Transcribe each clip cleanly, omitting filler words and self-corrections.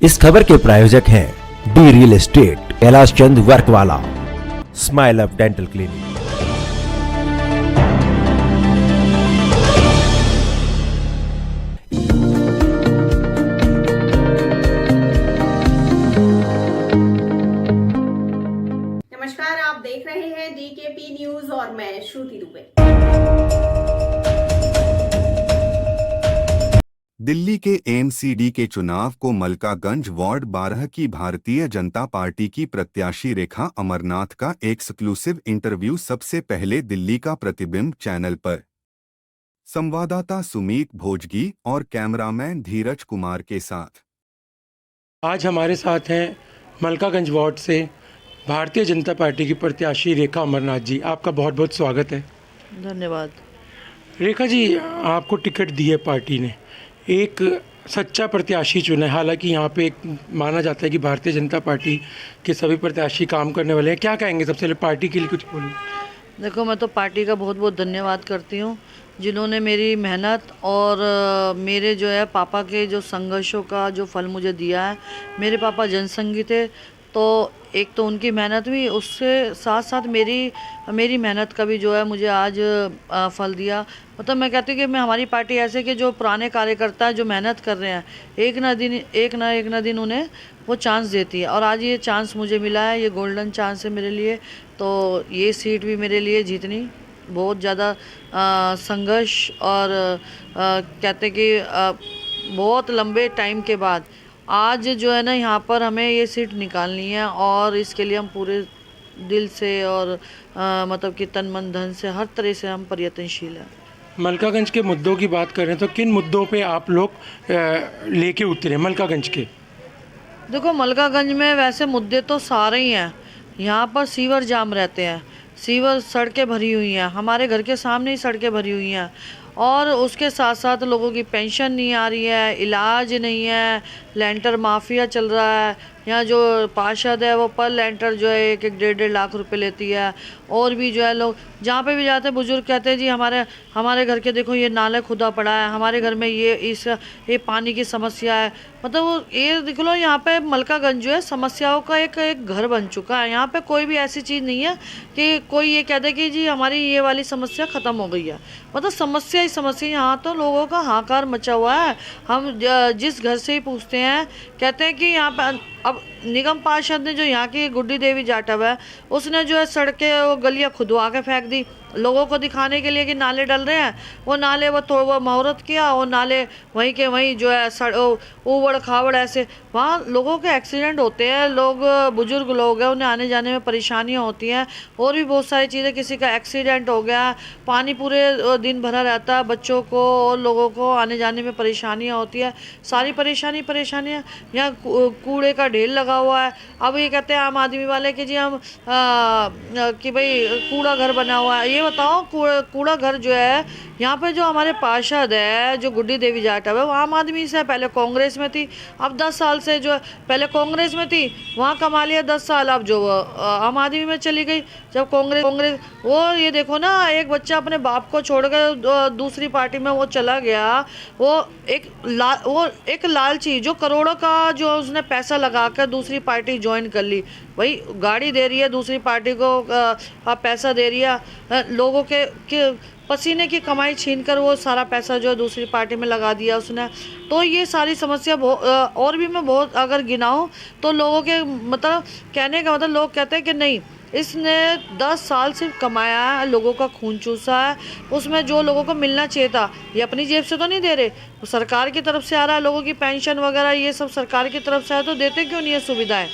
इस खबर के प्रायोजक हैं D real estate, Kailash Chand वर्कवाला, smile up dental clinic. नमस्कार, आप देख रहे हैं डीकेपी न्यूज और मैं श्रुति दुबे। दिल्ली के एमसीडी के चुनाव को मलकागंज वार्ड 12 की भारतीय जनता पार्टी की प्रत्याशी रेखा अमरनाथ का एक्सक्लूसिव इंटरव्यू सबसे पहले दिल्ली का प्रतिबिंब चैनल पर। संवाददाता सुमीत भोजगी और कैमरामैन धीरज कुमार के साथ। आज हमारे साथ हैं मलकागंज वार्ड से भारतीय जनता पार्टी की प्रत्याशी रेखा अमरनाथ जी। आपका बहुत बहुत स्वागत है। धन्यवाद। रेखा जी, आपको टिकट दी है पार्टी ने, एक सच्चा प्रत्याशी चुना है। हालांकि यहाँ पे एक माना जाता है कि भारतीय जनता पार्टी के सभी प्रत्याशी काम करने वाले हैं। क्या कहेंगे सबसे पहले पार्टी के लिए कुछ बोलें? देखो, मैं तो पार्टी का बहुत बहुत धन्यवाद करती हूँ जिन्होंने मेरी मेहनत और मेरे जो है पापा के जो संघर्षों का जो फल मुझे दिया है। मेरे पापा जनसंघी थे, तो एक तो उनकी मेहनत हुई, उससे साथ साथ मेरी मेहनत का भी जो है मुझे आज फल दिया। मतलब मैं कहती हूँ कि मैं हमारी पार्टी ऐसे कि जो पुराने कार्यकर्ता जो मेहनत कर रहे हैं, एक ना दिन उन्हें वो चांस देती है। और आज ये चांस मुझे मिला है, ये गोल्डन चांस है मेरे लिए। तो ये सीट भी मेरे लिए जीतनी बहुत ज़्यादा संघर्ष और कहते कि बहुत लंबे टाइम के बाद आज जो है ना यहाँ पर हमें ये सीट निकालनी है। और इसके लिए हम पूरे दिल से और मतलब कि तन मन धन से हर तरह से हम प्रयत्नशील हैं। मलकागंज के मुद्दों की बात करें तो किन मुद्दों पे आप लोग लेके उतरे मलकागंज के? देखो, मलकागंज में वैसे मुद्दे तो सारे ही हैं। यहाँ पर सीवर जाम रहते हैं, सीवर सड़कें भरी हुई हैं, हमारे घर के सामने ही सड़कें भरी हुई हैं। और उसके साथ साथ लोगों की पेंशन नहीं आ रही है, इलाज नहीं है, लेंटर माफिया चल रहा है। यहाँ जो पार्षद है वो पर लेंटर जो है 1-1 लाख रुपए लेती है। और भी जो है लोग जहाँ पे भी जाते हैं बुजुर्ग कहते हैं जी हमारे घर के देखो ये नाले खुदा पड़ा है, हमारे घर में ये पानी की समस्या है। मतलब वो ये देख लो, यहाँ पे मलकागंज जो है समस्याओं का एक घर बन चुका है। यहाँ पे कोई भी ऐसी चीज़ नहीं है कि कोई ये कह दे कि जी हमारी ये वाली समस्या ख़त्म हो गई है। मतलब समस्या ही समस्या, यहाँ तो लोगों का हाहाकार मचा हुआ है। हम जिस घर से ही पूछते हैं कहते हैं कि यहाँ पर अब निगम पार्षद ने जो यहाँ की गुड्डी देवी जाटव है, उसने जो है सड़कें वो गलियाँ खुदवा के फेंक दी लोगों को दिखाने के लिए कि नाले डल रहे हैं। वो नाले वो मुहूर्त किया, वो नाले वहीं के वहीं जो है उबड़ खाबड़ ऐसे वहाँ लोगों के एक्सीडेंट होते हैं। लोग बुजुर्ग लोग हैं, उन्हें आने जाने में परेशानियाँ होती हैं। और भी बहुत सारी चीज़ें, किसी का एक्सीडेंट हो गया, पानी पूरे दिन भरा रहता है, बच्चों को और लोगों को आने जाने में परेशानियाँ होती है। सारी परेशानियाँ यहाँ कूड़े का ढेर लगा हुआ है। अब ये कहते हैं आम आदमी वाले कि जी हम कि भाई कूड़ा घर बना हुआ है। ये बताओ, कूड़ा घर जो है यहाँ पे जो हमारे पार्षद है जो गुड्डी देवी जाटव है, वो आम आदमी से पहले कांग्रेस में थी, अब 10 साल से जो पहले कांग्रेस में थी वहाँ कमा लिया 10 साल, अब जो आम आदमी में चली गई जब कांग्रेस। वो ये देखो ना, एक बच्चा अपने बाप को छोड़कर दूसरी पार्टी में वो चला गया। वो एक लालची जो करोड़ों का जो उसने पैसा लगाकर दूसरी पार्टी ज्वाइन कर ली। भाई गाड़ी दे रही है दूसरी पार्टी को, पैसा दे रही है, लोगों के पसीने की कमाई छीनकर वो सारा पैसा जो है दूसरी पार्टी में लगा दिया उसने। तो ये सारी समस्या और भी मैं बहुत अगर गिनाऊं तो लोगों के मतलब कहने का मतलब लोग कहते हैं कि नहीं, इसने 10 साल सिर्फ कमाया है, लोगों का खून चूसा है, उसमें जो लोगों को मिलना चाहिए था ये अपनी जेब से तो नहीं दे रहे, तो सरकार की तरफ से आ रहा है। लोगों की पेंशन वगैरह ये सब सरकार की तरफ से है, तो देते क्यों नहीं है सुविधाएं?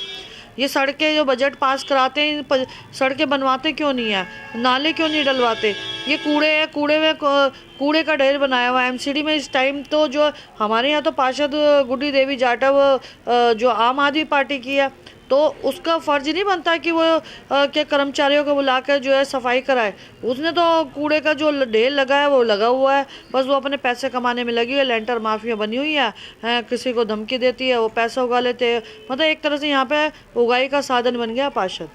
ये सड़कें जो बजट पास कराते हैं, सड़कें बनवाते क्यों नहीं है? नाले क्यों नहीं डलवाते? ये कूड़े का ढेर बनाया हुआ है एमसीडी में इस टाइम। तो जो हमारे यहाँ तो पार्षद गुड्डी देवी जाटव जो आम आदमी पार्टी की है, तो उसका फर्ज नहीं बनता कि वो के कर्मचारियों को बुलाकर जो है सफाई कराए। उसने तो कूड़े का जो ढेर लगा है वो लगा हुआ है, बस वो अपने पैसे कमाने में लगी हुई है। लेंटर माफिया बनी हुई है, किसी को धमकी देती है, वो पैसा उगा लेते हैं। मतलब एक तरह से यहाँ पे उगाई का साधन बन गया पार्षद।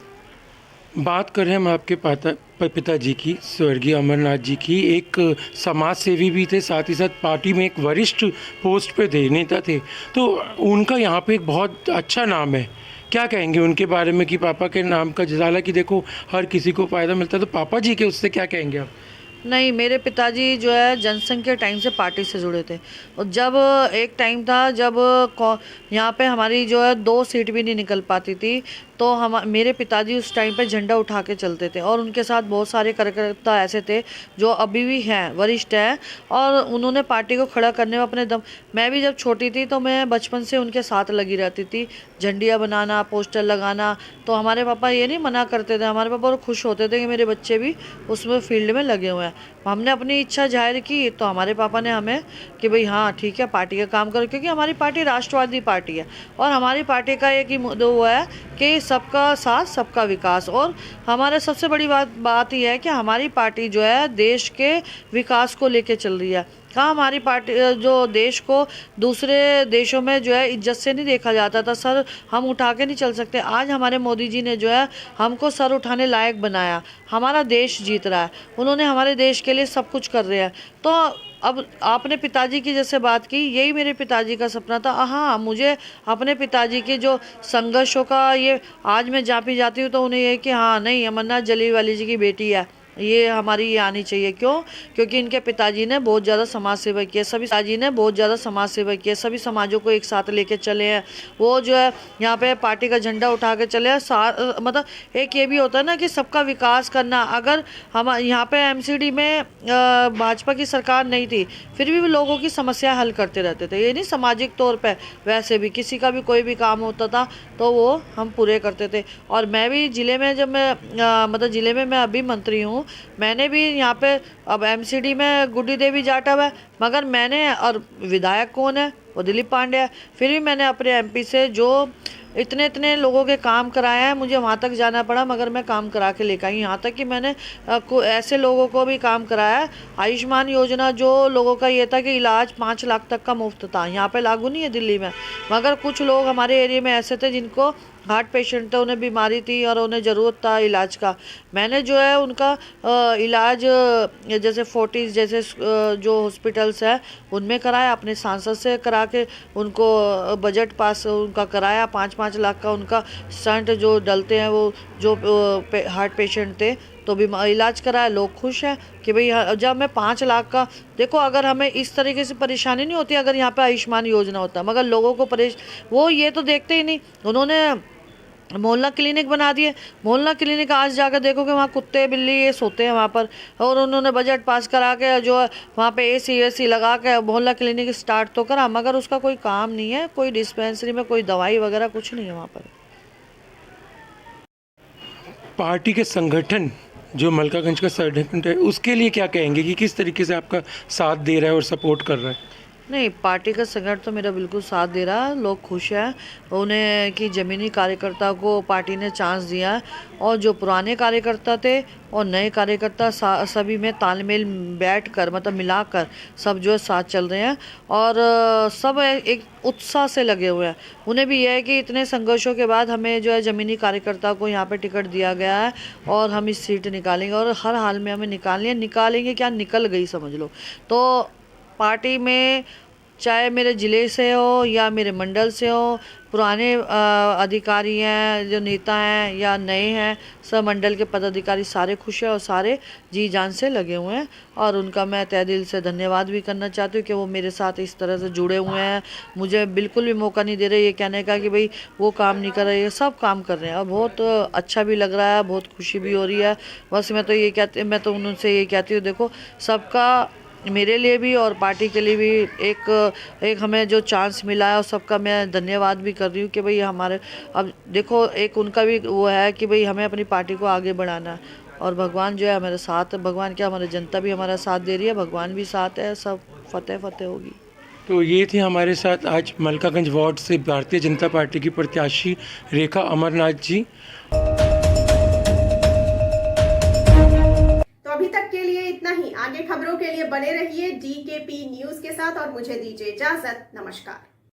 बात करें हम आपके पिताजी की, स्वर्गीय अमरनाथ जी की, एक समाज सेवी भी थे, साथ ही साथ पार्टी में एक वरिष्ठ पोस्ट पे थे, नेता थे, तो उनका यहाँ पे एक बहुत अच्छा नाम है। क्या कहेंगे उनके बारे में कि पापा के नाम का, हालांकि देखो हर किसी को फ़ायदा मिलता है, तो पापा जी के उससे क्या कहेंगे आप? नहीं, मेरे पिताजी जो है जनसंघ के टाइम से पार्टी से जुड़े थे। और जब एक टाइम था जब यहाँ पे हमारी जो है 2 सीट भी नहीं निकल पाती थी, तो हम मेरे पिताजी उस टाइम पे झंडा उठा के चलते थे, और उनके साथ बहुत सारे कार्यकर्ता ऐसे थे जो अभी भी हैं, वरिष्ठ हैं, और उन्होंने पार्टी को खड़ा करने में अपने दम। मैं भी जब छोटी थी तो मैं बचपन से उनके साथ लगी रहती थी, झंडियाँ बनाना, पोस्टर लगाना। तो हमारे पापा ये नहीं मना करते थे, हमारे पापा और खुश होते थे कि मेरे बच्चे भी उसमें फील्ड में लगे हुए हैं। हमने अपनी इच्छा जाहिर की तो हमारे पापा ने हमें कि भाई हाँ ठीक है, पार्टी का काम करो, क्योंकि हमारी पार्टी राष्ट्रवादी पार्टी है, और हमारी पार्टी का एक ही मुद्दा हुआ है कि सबका साथ सबका विकास। और हमारे सबसे बड़ी बात यह है कि हमारी पार्टी जो है देश के विकास को लेके चल रही है। कहाँ हमारी पार्टी जो देश को दूसरे देशों में जो है इज्जत से नहीं देखा जाता था, सर हम उठा के नहीं चल सकते। आज हमारे मोदी जी ने जो है हमको सर उठाने लायक बनाया, हमारा देश जीत रहा है, उन्होंने हमारे देश के लिए सब कुछ कर रहे हैं। तो अब आपने पिताजी की जैसे बात की, यही मेरे पिताजी का सपना था। हाँ, मुझे अपने पिताजी के जो संघर्षों का ये आज मैं जहाँ भी जाती हूँ तो उन्हें ये कि हाँ नहीं, अमरनाथ जलीवाली जी की बेटी है, ये हमारी ये आनी चाहिए। क्यों? क्योंकि इनके पिताजी ने बहुत ज़्यादा समाज सेवा की है, सभी पिताजी ने बहुत ज़्यादा समाज सेवा की है, सभी समाजों को एक साथ लेके चले हैं। वो जो है यहाँ पे पार्टी का झंडा उठा के चले हैं। मतलब एक ये भी होता है ना कि सबका विकास करना। अगर हम यहाँ पे एमसीडी में भाजपा की सरकार नहीं थी, फिर भी लोगों की समस्या हल करते रहते थे। ये नहीं सामाजिक तौर पर, वैसे भी किसी का भी कोई भी काम होता था तो वो हम पूरे करते थे। और मैं भी ज़िले में, जब मैं मतलब ज़िले में मैं अभी मंत्री हूँ, मैंने भी यहाँ पे अब एमसीडी में गुड्डी देवी जाटव है, मगर मैंने, और विधायक कौन है, वो दिलीप पांडे है, फिर भी मैंने अपने एमपी से जो इतने लोगों के काम कराए हैं, मुझे वहाँ तक जाना पड़ा मगर मैं काम करा के लेकर आई। यहाँ तक कि मैंने ऐसे लोगों को भी काम कराया है। आयुष्मान योजना जो लोगों का ये था कि इलाज 5 लाख तक का मुफ्त था, यहाँ पे लागू नहीं है दिल्ली में, मगर कुछ लोग हमारे एरिया में ऐसे थे जिनको हार्ट पेशेंट थे, उन्हें बीमारी थी और उन्हें ज़रूरत था इलाज का। मैंने जो है उनका इलाज जैसे फोर्टिस जैसे जो हॉस्पिटल्स है उनमें कराया, अपने सांसद से करा के उनको बजट पास उनका कराया। 5-5 लाख का उनका स्टंट जो डलते हैं, वो जो हार्ट पेशेंट थे तो भी इलाज कराया। लोग खुश हैं कि भाई जब मैं 5 लाख का, देखो अगर हमें इस तरीके से परेशानी नहीं होती अगर यहाँ पे आयुष्मान योजना होता, मगर लोगों को वो ये तो देखते ही नहीं। उन्होंने मोहल्ला क्लिनिक बना दिए। मोहल्ला क्लिनिक आज जाकर देखो कि वहाँ कुत्ते बिल्ली ये सोते हैं वहाँ पर, और उन्होंने बजट पास करा के जो वहाँ पे एसी लगा के मोहल्ला क्लिनिक स्टार्ट तो करा, मगर उसका कोई काम नहीं है, कोई डिस्पेंसरी में कोई दवाई वगैरह कुछ नहीं है वहाँ पर। पार्टी के संगठन जो मलकागंज का संगठन है, उसके लिए क्या कहेंगे कि किस तरीके से आपका साथ दे रहा है और सपोर्ट कर रहा है? नहीं, पार्टी का संगठन तो मेरा बिल्कुल साथ दे रहा है, लोग खुश हैं। उन्हें कि ज़मीनी कार्यकर्ता को पार्टी ने चांस दिया है, और जो पुराने कार्यकर्ता थे और नए कार्यकर्ता सभी में तालमेल बैठ कर, मतलब मिलाकर सब जो है साथ चल रहे हैं, और सब एक उत्साह से लगे हुए हैं। उन्हें भी यह है कि इतने संघर्षों के बाद हमें जो है ज़मीनी कार्यकर्ता को यहाँ पे टिकट दिया गया है, और हम इस सीट निकालेंगे, और हर हाल में हमें निकालेंगे क्या, निकल गई समझ लो। तो पार्टी में चाहे मेरे ज़िले से हो या मेरे मंडल से हो, पुराने अधिकारी हैं, जो नेता हैं या नए हैं, सब मंडल के पदाधिकारी सारे खुश हैं और सारे जी जान से लगे हुए हैं। और उनका मैं तहे दिल से धन्यवाद भी करना चाहती हूँ कि वो मेरे साथ इस तरह से जुड़े हुए हैं। मुझे बिल्कुल भी मौका नहीं दे रहे ये कहने का कि भाई वो काम नहीं कर रहे, ये सब काम कर रहे हैं, और बहुत अच्छा भी लग रहा है, बहुत खुशी भी हो रही है। बस मैं तो उनसे ये कहती हूँ, देखो सबका, मेरे लिए भी और पार्टी के लिए भी एक हमें जो चांस मिला है, और सबका मैं धन्यवाद भी कर रही हूँ कि भाई हमारे, अब देखो एक उनका भी वो है कि भाई हमें अपनी पार्टी को आगे बढ़ाना है, और भगवान जो है हमारे साथ, भगवान क्या हमारी जनता भी हमारा साथ दे रही है, भगवान भी साथ है, सब फतेह होगी। तो ये थे हमारे साथ आज मलकागंज वार्ड से भारतीय जनता पार्टी की प्रत्याशी रेखा अमरनाथ जी। अभी तक के लिए इतना ही। आगे खबरों के लिए बने रहिए DKP न्यूज के साथ, और मुझे दीजिए इजाजत। नमस्कार।